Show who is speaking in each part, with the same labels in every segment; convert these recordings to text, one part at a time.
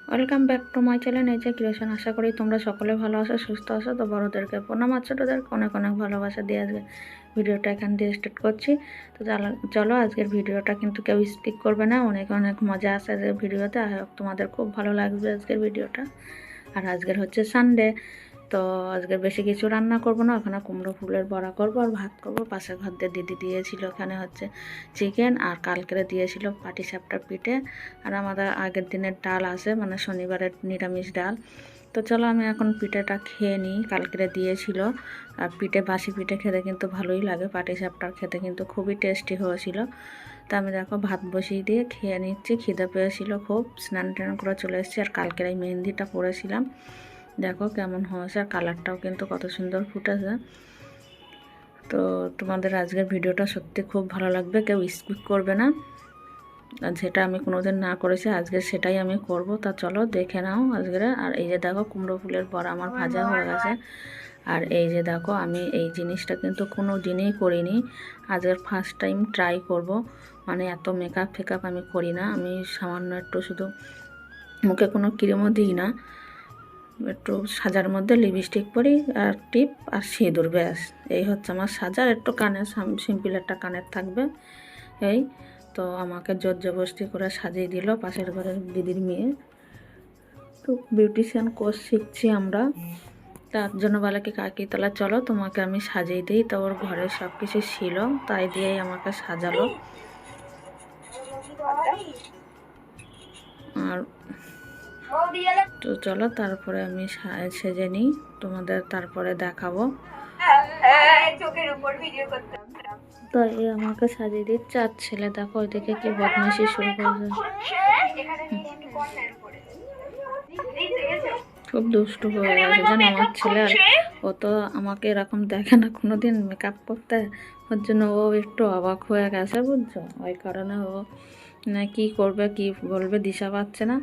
Speaker 1: Welcome back to my channel nature creation. আশা করি তোমরা সকলে ভালো আছো, সুস্থ আছো। তো বড়োদেরকে প্রণাম আর ছোটোদেরকে অনেক অনেক ভালোবাসা দিয়ে আজকে ভিডিওটা এখান দিয়ে স্টার্ট করছি। তো চলো আজকের ভিডিওটা কিন্তু কেউ স্কিপ করবে না, অনেক অনেক মজা আছে আজকের ভিডিওতে। আই হোপ তোমাদের খুব ভালো লাগবে আজকের ভিডিওটা। আর আজকের হচ্ছে সানডে, তো আজকে বেশি কিছু রান্না করব না, ওখানে কুমড়ো ফুলের বড়া করব আর ভাত করব। পাশের ঘর দিয়ে দিদি দিয়েছিল এখানে হচ্ছে চিকেন, আর কালকেরে দিয়েছিল পাটিসাপটা পিঠে, আর আমাদের আগের দিনের ডাল আছে, মানে শনিবারের নিরামিষ ডাল। তো চলো আমি এখন পিঠেটা খেয়ে নিই। কালকেরে দিয়েছিল আর পিঠে, বাসি পিঠে খেতে কিন্তু ভালোই লাগে, পাটিসাপটার খেতে কিন্তু খুবই টেস্টি হয়েছিল। তো আমি দেখো ভাত বসিয়ে দিয়ে খেয়ে নিচ্ছি, খিদে পেয়েছিল খুব। স্নান টান করে চলে এসেছি, আর কালকের এই মেহেন্দিটা পরেছিলাম, দেখো কেমন হয়েছে, আর কালারটাও কিন্তু কত সুন্দর ফুটেছে। তো তোমাদের আজকের ভিডিওটা সত্যি খুব ভালো লাগবে, কেউ স্কিপ করবে না। আর যেটা আমি কোনোদিন না করেছি আজকে সেটাই আমি করব। তা চলো দেখে নাও আজকের। আর এই যে দেখো কুমড়ো ফুলের বড়া আমার ভাজা হয়ে গেছে। আর এই যে দেখো আমি এই জিনিসটা কিন্তু কোনো দিনই করিনি, আজকের ফার্স্ট টাইম ট্রাই করব। মানে এত মেকআপ ফেকআপ আমি করি না, আমি সামান্য একটু শুধু মুখে কোনো ক্রিমও দিই না, একটু সাজার মধ্যে লিপস্টিক পরি আর টিপ আর সিঁদুর, ব্যাস এই হচ্ছে আমার সাজার। একটু কানের সিম্পল একটা কানের থাকবে এই। তো আমাকে জোর জবরদস্তি করে সাজিয়ে দিল পাশের ঘরের দিদির মেয়ে। তো বিউটিশিয়ান কোর্স শিখছি আমরা, তার জন্য বলে কি কাকি তাহলে চলো তোমাকে আমি সাজিয়ে দিই। তো ওর ঘরে সব কিছু ছিল, তাই দিয়েই আমাকে সাজালো। আর তো চলো তারপরে আমি সেজে নিই, তোমাদের তারপরে দেখাবো। তো এই আমাকে সাজিয়ে দিচ্ছে, আর ছেলে দেখো ওইদিকে কি বদমাইশি শুরু করেছে, খুব দুষ্টু হয়ে গেছে জানো আমার ছেলে। আর ও তো আমাকে এরকম দেখে না কোনোদিন মেকআপ করতে, ওর জন্য ও একটু অবাক হয়ে গেছে বুঝছো। ওই কারণে ও না কি করবে কি বলবে দিশা পাচ্ছে না।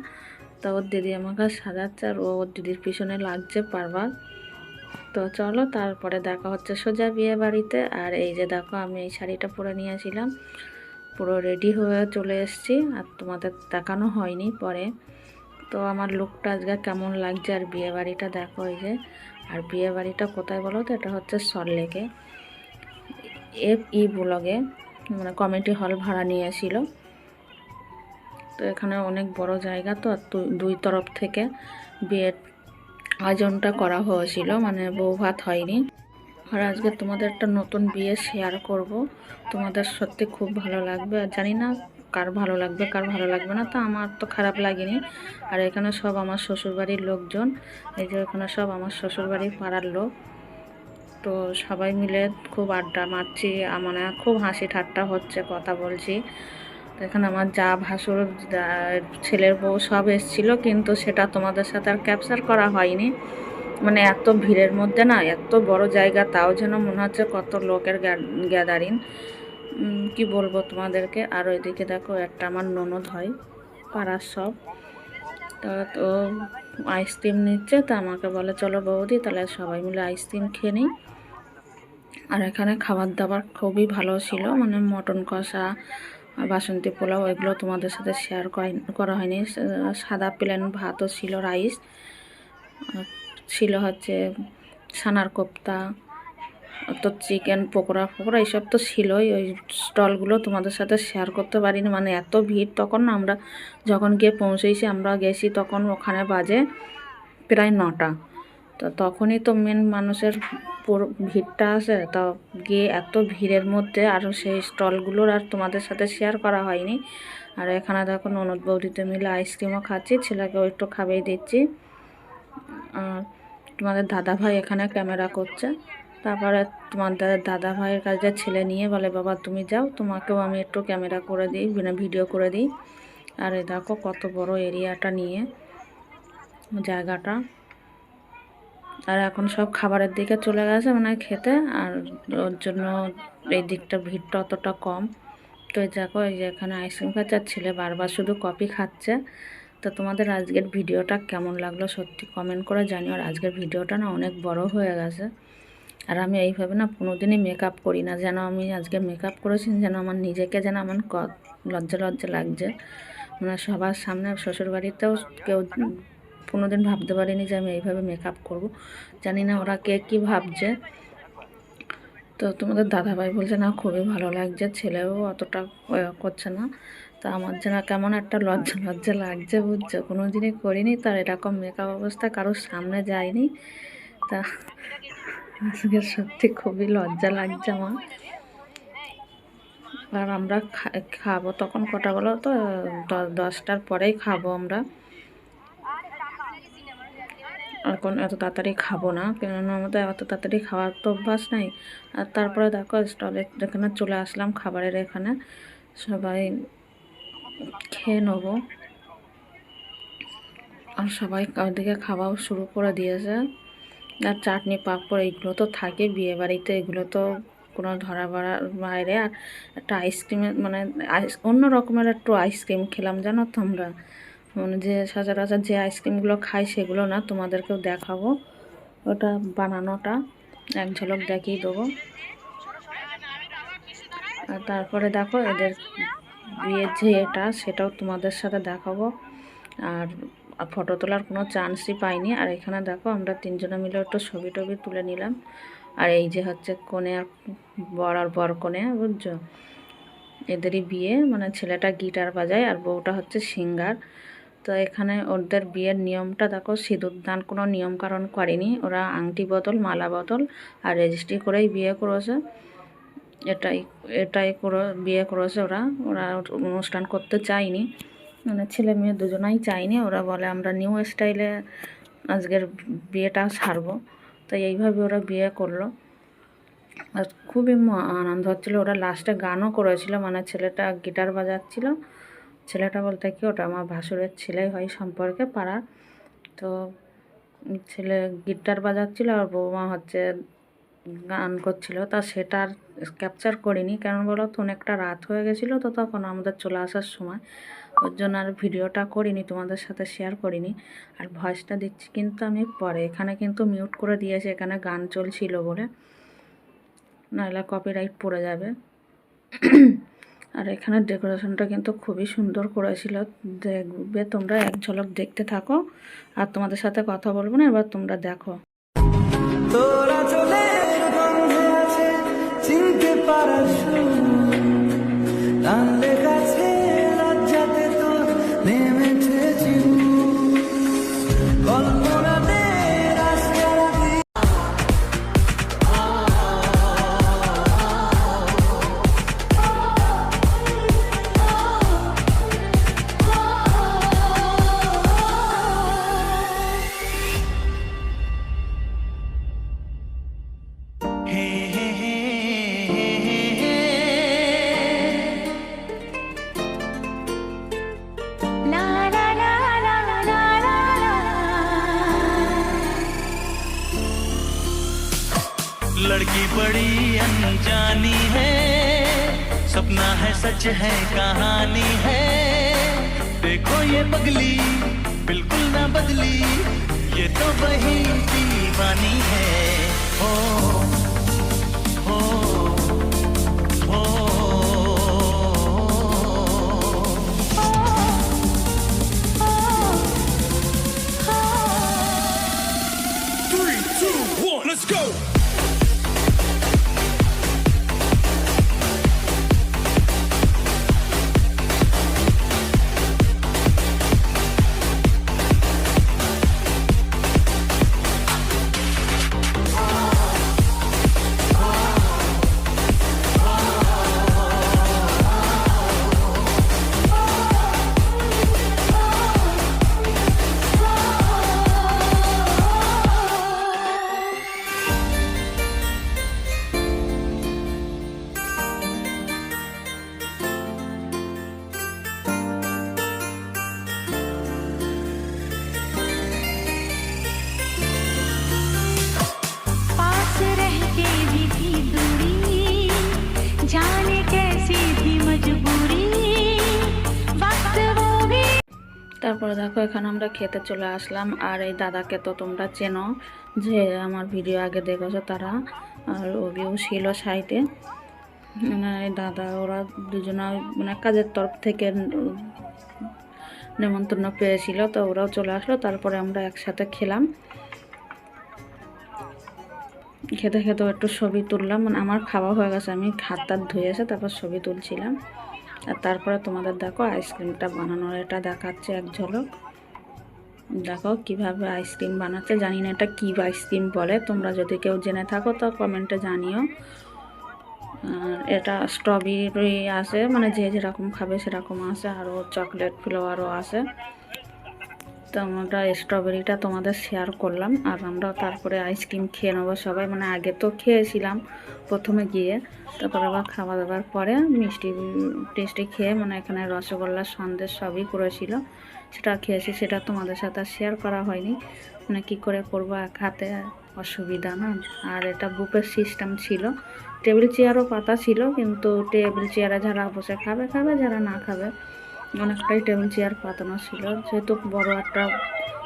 Speaker 1: তো ওর দিদি আমাকে সাজাচ্ছে, আর ও ওর দিদির পিছনে লাগছে বারবার। তো চলো তারপরে দেখা হচ্ছে সোজা বিয়ে বাড়িতে। আর এই যে দেখো আমি এই শাড়িটা পরে নিয়েছিলাম, পুরো রেডি হয়ে চলে এসেছি, আর তোমাদের দেখানো হয়নি পরে। তো আমার লুকটা আজকে কেমন লাগছে, আর বিয়ে বাড়িটা দেখো এই যে। আর বিয়ে বাড়িটা কোথায় বলো তো, এটা হচ্ছে সল্টলেকে FE ব্লগে, মানে কমিটি হল ভাড়া নিয়েছিল। তো এখানে অনেক বড় জায়গা, তো দুই তরফ থেকে বিয়ের আয়োজনটা করা হয়েছিল, মানে বউ ভাত হয়নি। আর আজকে তোমাদের একটা নতুন বিয়ে শেয়ার করব, তোমাদের সত্যি খুব ভালো লাগবে। আর জানি না কার ভালো লাগবে কার ভালো লাগবে না, তো আমার তো খারাপ লাগেনি। আর এখানে সব আমার শ্বশুরবাড়ির লোকজন, এই যে এখানে সব আমার শ্বশুরবাড়ির পাড়ার লোক। তো সবাই মিলে খুব আড্ডা মারছি, মানে খুব হাসি ঠাট্টা হচ্ছে, কথা বলছি। তো এখানে আমার যা ভাসুর ছেলের বউ সব এসেছিলো, কিন্তু সেটা তোমাদের সাথে আর ক্যাপচার করা হয়নি। মানে এত ভিড়ের মধ্যে না, এত বড় জায়গা, তাও যেন মনে হচ্ছে কত লোকের গ্যাদারিং, কি বলবো তোমাদেরকে। আর ওইদিকে দেখো একটা আমার ননদ হয় পাড়ার সব, তো আইসক্রিম নিচ্ছে, তো আমাকে বলে চলো বৌদি তাহলে সবাই মিলে আইসক্রিম খেয়ে নিই। আর এখানে খাবার দাবার খুবই ভালো ছিল, মানে মটন কষা, বাসন্তী পোলাও, এগুলো তোমাদের সাথে শেয়ার করা হয়নি। সাদা প্লেন ভাতও ছিল, রাইস ছিল, হচ্ছে ছানার কোপ্তা, তো চিকেন পকোড়া ফকোড়া এইসব তো ছিলই। ওই স্টলগুলো তোমাদের সাথে শেয়ার করতে পারিনি, মানে এত ভিড়। তখন আমরা যখন গিয়ে পৌঁছেছি, আমরা গেছি তখন ওখানে বাজে প্রায় 9টা। তো তখনই তো মেন মানুষের ভিড়টা আসে, তো গিয়ে এত ভিড়ের মধ্যে আরও সেই স্টলগুলোর আর তোমাদের সাথে শেয়ার করা হয়নি। আর এখানে দেখো ননদ বৌদিতে মিলে আইসক্রিমও খাচ্ছি, ছেলেকেও একটু খাবেই দিচ্ছি। আর তোমাদের দাদাভাই এখানে ক্যামেরা করছে। তারপরে তোমাদের দাদা ভাইয়ের কাছে ছেলে নিয়ে বলে বাবা তুমি যাও, তোমাকেও আমি একটু ক্যামেরা করে দিই, ভিডিও করে দিই। আর এই দেখো কত বড় এরিয়াটা নিয়ে জায়গাটা। আর এখন সব খাবারের দিকে চলে গেছে মানে খেতে, আর ওর জন্য এই দিকটা ভিড়টা অতটা কম। তো এই দেখো এই যে এখানে আইসক্রিম খাচ্ছে, আর ছেলে বারবার শুধু কফি খাচ্ছে। তো তোমাদের আজকের ভিডিওটা কেমন লাগলো সত্যি কমেন্ট করে জানিও। আর আজকের ভিডিওটা না অনেক বড় হয়ে গেছে, আর আমি এইভাবে না কোনোদিনই মেকআপ করি না, যেন আমি আজকে মেকআপ করেছি যেন আমার নিজেকে যেন আমার লজ্জা লজ্জা লাগছে। মানে সবার সামনে শ্বশুরবাড়িতেও কেউ কোনোদিন ভাবতে পারিনি যে আমি এইভাবে মেকআপ করব। জানি না ওরা কে কী ভাবছে। তো তোমাদের দাদাভাই বলছে না খুবই ভালো লাগছে, ছেলেও অতটা করছে না। তা আমার যেন কেমন একটা লজ্জা লজ্জা লাগছে, বুঝছো, কোনো দিনই করিনি, তার এরকম মেকআপ অবস্থা কারোর সামনে যায়নি। তা আজকে সত্যি খুবই লজ্জা লাগছে আমার। আর আমরা খাবো তখন কটা বলো তো, 10টার পরেই খাবো আমরা। এখন এত তাড়াতাড়ি খাবো না, কেননা আমাদের এত তাড়াতাড়ি খাওয়ার তো অভ্যাস নেই। আর তারপরে দেখো স্টলে এখানে চলে আসলাম, খাবারের এখানে সবাই খেয়ে নেবো। আর সবাই ওদিকে খাওয়াও শুরু করে দিয়েছে। আর চাটনি পাঁপড় এইগুলো তো থাকে বিয়েবাড়িতে, এগুলো তো কোনো ধরা বাড়ার বাইরে। আর একটা আইসক্রিমের মানে অন্য রকমের একটু আইসক্রিম খেলাম জানো তো আমরা, মানে যে সচরাচর যে আইসক্রিমগুলো খাই সেগুলো না, তোমাদেরকেও দেখাবো ওটা বানানোটা, এক ঝলক দেখিয়ে দেবো। আর তারপরে দেখো এদের বিয়ের যে এটা সেটাও তোমাদের সাথে দেখাবো। আর ফটো তোলার কোনো চান্সই পাইনি। আর এখানে দেখো আমরা তিনজনে মিলে একটু ছবি টবি তুলে নিলাম। আর এই যে হচ্ছে কনে আর বর আর বর কনে, বুঝছো, এদেরই বিয়ে, মানে ছেলেটা গিটার বাজায় আর বউটা হচ্ছে সিঙ্গার। তো এখানে ওদের বিয়ের নিয়মটা দেখো, সিঁদুর দান কোনো নিয়মকানুন করেনি, ওরা আংটি বদল মালা বদল আর রেজিস্ট্রি করেই বিয়ে করেছে। এটাই এটাই করে বিয়ে করেছে ওরা। ওরা অনুষ্ঠান করতে চায়নি, মানে ছেলে মেয়ে দুজনাই চায়নি। ওরা বলে আমরা নিউ স্টাইলে আজকের বিয়েটা সারবো, তাই এইভাবে ওরা বিয়ে করলো। আর খুবই আনন্দ হচ্ছিলো। ওরা লাস্টে গানও করেছিল, মানে ছেলেটা গিটার বাজাচ্ছিল। ছেলেটা বলতে কি ওটা আমার ভাসুরের ছেলেই হয় সম্পর্কে পাড়ার। তো ছেলে গিটার বাজাচ্ছিল আর বৌমা হচ্ছে গান করছিল। তা সেটা আর ক্যাপচার করিনি, কারণ বলো তো অনেকটা রাত হয়ে গেছিলো তো তখন আমাদের চলে আসার সময়, ওর জন্য আর ভিডিওটা করিনি, তোমাদের সাথে শেয়ার করিনি। আর ভয়েসটা দিচ্ছি কিন্তু আমি পরে, এখানে কিন্তু মিউট করে দিয়েছি, এখানে গান চলছিল বলে, নাহলে কপিরাইট পড়ে যাবে। আর এখানে ডেকোরেশনটা কিন্তু খুবই সুন্দর করেছিল, দেখবে তোমরা, এক ঝলক দেখতে থাকো। আর তোমাদের সাথে কথা বলবো না, এবার তোমরা দেখো।
Speaker 2: তোরা চলে গন্ধে আছে চিনতে পারার টানলে কাছে লজ্জাতে তো নেমেছে কল্পনাতে রাস্তারাতে लड़की बड़ी अनजानी है, सपना है सच है कहानी है। देखो ये पगली बिल्कुल ना बदली, ये तो वही दीवानी है। हो हो हो 3, 2, 1, let's go!
Speaker 1: তারপরে দেখো এখানে আমরা খেতে চলে আসলাম। আর এই দাদাকে তো তোমরা চেনো, যে আমার ভিডিও আগে দেখেছো তারা, আর ওবিও ছিল সাইডে। মানে এই দাদা ওরা দুজনা মানে কাজের তরফ থেকে নেমন্তন্ন পেয়েছিল, তো ওরাও চলে আসলো। তারপরে আমরা একসাথে খেলাম, খেতে খেতেও একটু ছবি তুললাম। মানে আমার খাওয়া হয়ে গেছে, আমি হাত টাত ধুয়ে এসে তারপর ছবি তুলছিলাম। আর তারপরে তোমাদের দেখো আইসক্রিমটা বানানোর এটা দেখাচ্ছে এক ঝলক। দেখো কিভাবে আইসক্রিম বানাচ্ছে। জানি না এটা কী আইসক্রিম বলে, তোমরা যদি কেউ জেনে থাকো তো কমেন্টে জানিও। আর এটা স্ট্রবেরি আছে, মানে যে যেরকম খাবে সেরকম আছে, আরও চকলেট ফ্লেভারও আছে। তো আমরা স্ট্রবেরিটা তোমাদের শেয়ার করলাম। আর আমরা তারপরে আইসক্রিম খেয়ে নেবো সবাই, মানে আগে তো খেয়েছিলাম প্রথমে গিয়ে, তারপর আবার খাওয়া দাওয়ার পরে মিষ্টি টেস্টি খেয়ে, মানে এখানে রসগোল্লা সন্দেশ সবই করেছিল, সেটা খেয়েছি। সেটা তোমাদের সাথে শেয়ার করা হয়নি, মানে কী করে করবো, এক হাতে অসুবিধা না। আর এটা বুফের সিস্টেম ছিল, টেবিল চেয়ারও পাতা ছিল, কিন্তু টেবিল চেয়ারে যারা বসে খাবে খাবে, যারা না খাবে অনেকটাই টেবিল চেয়ার পাতানো ছিল, যেহেতু বড় একটা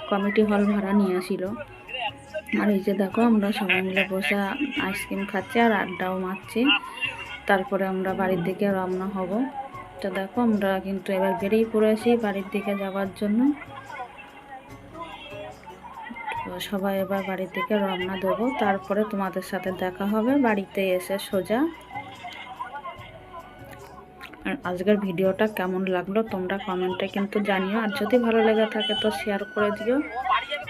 Speaker 1: কমিটি হল ভাড়া নিয়েছিল। আর এই যে দেখো আমরা সবাই মিলে বসে আইসক্রিম খাচ্ছি আর আড্ডাও মারছি। তারপরে আমরা বাড়ির দিকে রওনা হব। তো দেখো আমরা কিন্তু এবার বেরিয়ে পড়েছি বাড়ির দিকে যাওয়ার জন্য। তো সবাই এবার বাড়ির দিকে রওনা দেবো, তারপরে তোমাদের সাথে দেখা হবে বাড়িতে এসে সোজা। আর আজকের ভিডিওটা কেমন লাগলো তোমরা কমেন্টে কিন্তু জানিও, আর যদি ভালো লেগে থাকে তো শেয়ার করে দিও।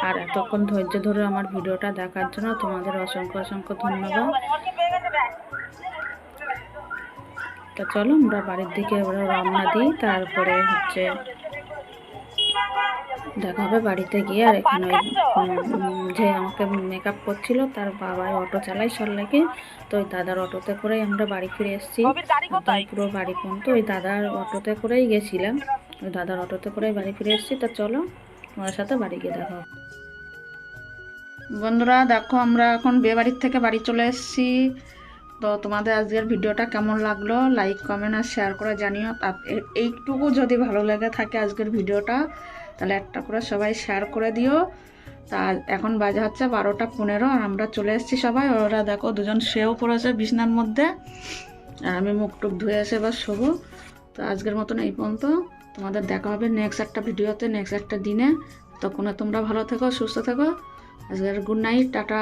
Speaker 1: আর এতক্ষণ ধৈর্য ধরে আমার ভিডিওটা দেখার জন্য তোমাদের অসংখ্য অসংখ্য ধন্যবাদ। তো চলো আমরা বাড়ির দিকে এবারে রওনা দিই, তারপরে হচ্ছে দেখা হবে বাড়িতে গিয়ে। আর এখানে যে আমাকে মেকআপ করছিল তার বাবাই অটো চালায় সল্লেকে, তো ওই দাদার অটোতে করেই আমরা বাড়ি ফিরে এসেছি। পুরো বাড়ি পর্যন্ত ওই দাদার অটোতে করেই গেছিলাম, ওই দাদার অটোতে করেই বাড়ি ফিরে এসেছি। তা চলো তোমার সাথে বাড়ি গিয়ে দেখা হবে। বন্ধুরা দেখো আমরা এখন বিয়ে বাড়ির থেকে বাড়ি চলে এসেছি। তো তোমাদের আজকের ভিডিওটা কেমন লাগলো লাইক কমেন্ট আর শেয়ার করে জানিও। এইটুকু যদি ভালো লেগে থাকে আজকের ভিডিওটা, তাহলে একটা করে সবাই শেয়ার করে দিও। তা এখন বাজে হচ্ছে 12টা 15, আর আমরা চলে এসেছি সবাই। ওরা দেখো দুজন শুয়েও পড়েছে বিছনার মধ্যে, আর আমি মুখ টুক ধুয়ে এসে এবার শোবো। তো আজকের মতন এই পর্যন্ত, তোমাদের দেখা হবে নেক্সট একটা ভিডিওতে, নেক্সট একটা দিনে। তখন তোমরা ভালো থেকো, সুস্থ থেকো। আজকের গুড নাইট, টাটা।